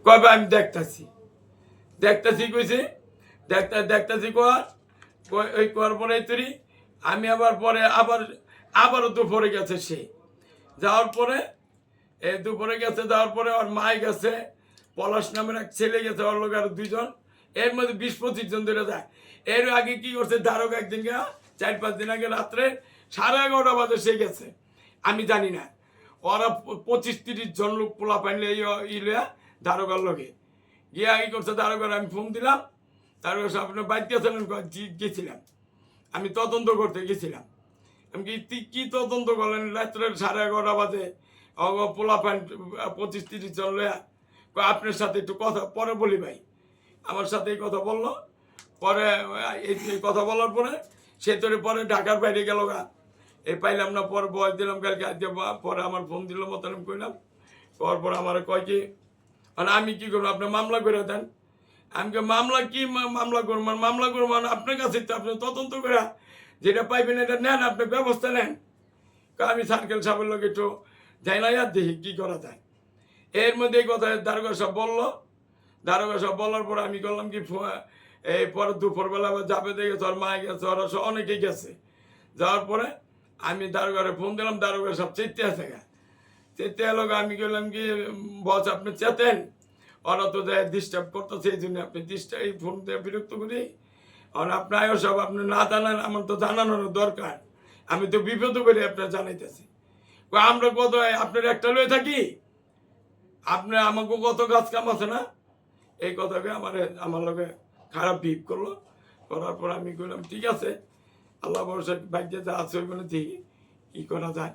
কবে আমি দেখতেছি কইছি দেখতেছি ওই করার পরে তুই আমি আবার পরে আবারও দুপুরে গেছে সে যাওয়ার পরে দুপুরে গেছে যাওয়ার পরে ওর মাই গেছে পলাশ নামের এক ছেলে গেছে ওর লোক আর 2 জন এর মধ্যে 20-25 জন ধরে যায়। এর আগে কি করছে দারোগা একদিন 4-5 দিন আগে রাত্রে 11:30 বাজে সে গেছে, আমি জানি না। ওরা 25-30 জন লোক পোলা পাইলে ইলিয়া দারোগার লোকে গিয়ে আগে করছে দারোগার আমি ফোন দিলাম, দারোগা সাহেব আপনার বাইক গেছিলেন? গেছিলাম, আমি তদন্ত করতে গেছিলাম। আমি কি তদন্ত করলেন? রাত্রে 11:30 বাজে পোলা পাইন 25-30 জন লয়া আপনার সাথে একটু কথা পরে বলি ভাই। আমার সাথে এই কথা বললো, পরে এই কথা বলার পরে সে তোরে পরে ঢাকার বাইরে গেল গা, এই পাইলাম না। পরে বয়স দিলাম কালকে, আজকে পরে আমার ফোন দিল মতন কইলাম। পর আমার কয় কি মানে আমি কি করবো, আপনি মামলা করে দেন। আমি মামলা কি মামলা করবো? মামলা করবো আপনার কাছে তো আপনি তদন্ত করে যেটা পাইবেন এটা নেন, আপনি ব্যবস্থা নেন। আমি সার্কেল সাহেবের লোক একটু যাই না আর দেখি কী করা যায়। এর মধ্যে এই কথা দারোগা সব বললো। দারোগা সব বলার পরে আমি করলাম কি এই পরে দুপুরবেলা যাবে দেখে তোর মা গেছে, ওরা সব অনেকেই গেছে। যাওয়ার পরে আমি দারোগারে ফোন দিলাম, দারোগা সব চেতে আছে গা, চেতে এলো। আমি বললাম কি বস আপনি চেতেন, ওরা তো যায় ডিস্টার্ব করতেছে, এই জন্য আপনি এই ফোন দিয়ে বিরক্ত করি। আর আপনার সব আপনি না জানান, আমার তো জানানোর দরকার, আমি তো বিপদ করে আপনার জানাইতেছি। আমরা কত আপনার একটা লয়ে থাকি, আপনি আমাকে কত কাজ কাম আছে না? এই কথাকে আমার লোকে খারাপ বিপ করলো। করার পর আমি বললাম ঠিক আছে, আল্লাহ ভরসা বাইকে যা আছে ওইগুলো দেখি কী করা যায়।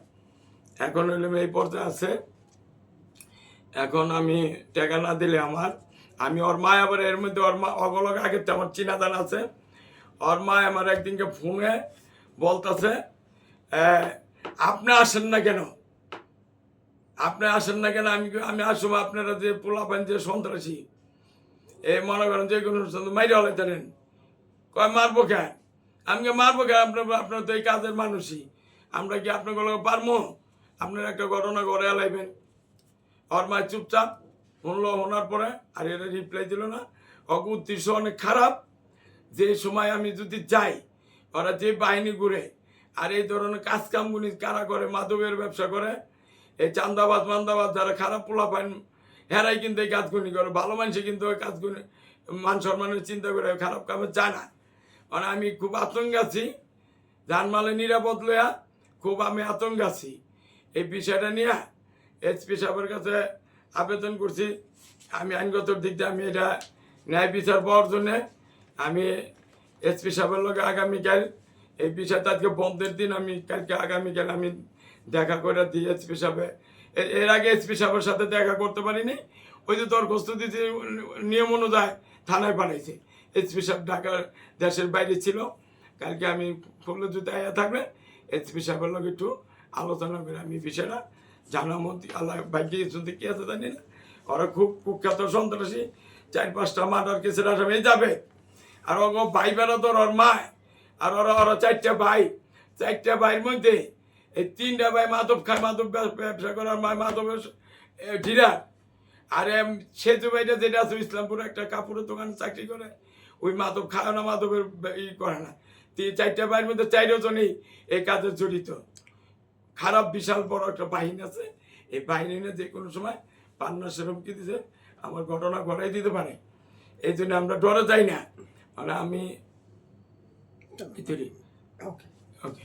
এখন হইলাম এই পর্যায়ে আছে। এখন আমি টাকা না দিলে আমি ওর মা আবার এর মধ্যে ওর মা অগলক আগের তো আমার চিনা জানা আছে। ওর মা আমার একদিনকে ফোনে বলতেছে আপনি আসেন না কেন, আপনি আসেন না কেন? আমি আসবো, আপনারা যে পোলাপান যে সন্ত্রাসী মনে করেন যে কোনো মাইরে হলে জানেন, কয় মারবো কেন? আমি মারবো কেন? আপনার তো এই কাজের মানুষই, আমরা কি আপনাগুলো পারবো? আপনার একটা ঘটনা ঘরে এলাইবেন। ওর মা চুপচাপ শুনলো, শোনার পরে আর এটা রিপ্লাই দিল না। উদ্দেশ্য অনেক খারাপ, যে সময় আমি যদি যাই ওরা যে বাহিনী ঘুরে আর এই ধরনের কাজকামগুলি কারা করে, মাদকের ব্যবসা করে, এই চান্দাবাজ মান্দাবাজ যারা খারাপ পোলা পান হেরাই কিন্তু এই কাজগুলি করে। ভালো মানুষে কিন্তু ওই কাজগুলি মান সম্মানের চিন্তা করে খারাপ কামে যায় না। মানে আমি খুব আতঙ্ক আছি, জানমালে নিরাপদ লইয়া খুব আমি আতঙ্ক আছি। এই বিষয়টা নিয়ে এসপি সাহেবের কাছে আবেদন করছি। আমি আইনগত দিক দিয়ে আমি এটা ন্যায় বিচার পাওয়ার জন্যে আমি এসপি সাহেবের লোক আগামীকাল এই বিষয়টা, আজকে বন্ধের দিন, আমি কালকে আগামীকাল আমি দেখা করে দিই এসপি সাহেবে। এর আগে এসপি সাহেবের সাথে দেখা করতে পারিনি, ওই যে দরখাস্ত দিতে নিয়ম অনুযায়ী থানায় পাঠাইছে। এসপি সাহেব ঢাকার দেশের বাইরে ছিল, কালকে আমি ফুলে জুতে আয়া থাকবে এসপি সাহেবের লোক একটু আলোচনা করে আমি বিষয়টা জানার মধ্যে আল্লাহ ভাগ্যে শুনতে কি আছে জানি না। ওরা খুব কুখ্যাত সন্ত্রাসী, 4-5টা মার্ডার কেসের আসামি যাবে। আর ও ভাই বেড়া তোর ওর মা আর ওরা 4টা ভাই, 4টা ভাইয়ের মধ্যে এই 3টা ভাই মাদক খায়, মাদক ব্যবসা করার মাদকের ডিলার। আর সেতু ভাইটা যেটা আছে ইসলামপুরে একটা কাপড়ের দোকানে চাকরি করে, ওই মাদক খায় না, মাদকের করে না। 4টা ভাইয়ের মধ্যে 4 জনই এই কাজে জড়িত। খারাপ বিশাল বড় একটা বাহিনী আছে, এই বাহিনী যে কোনো সময় পান্না সেরমকে দিতে আমার ঘটনা ঘটাই দিতে পারে। এই জন্য আমরা ডরে যাই না, মানে আমি ওকে ওকে।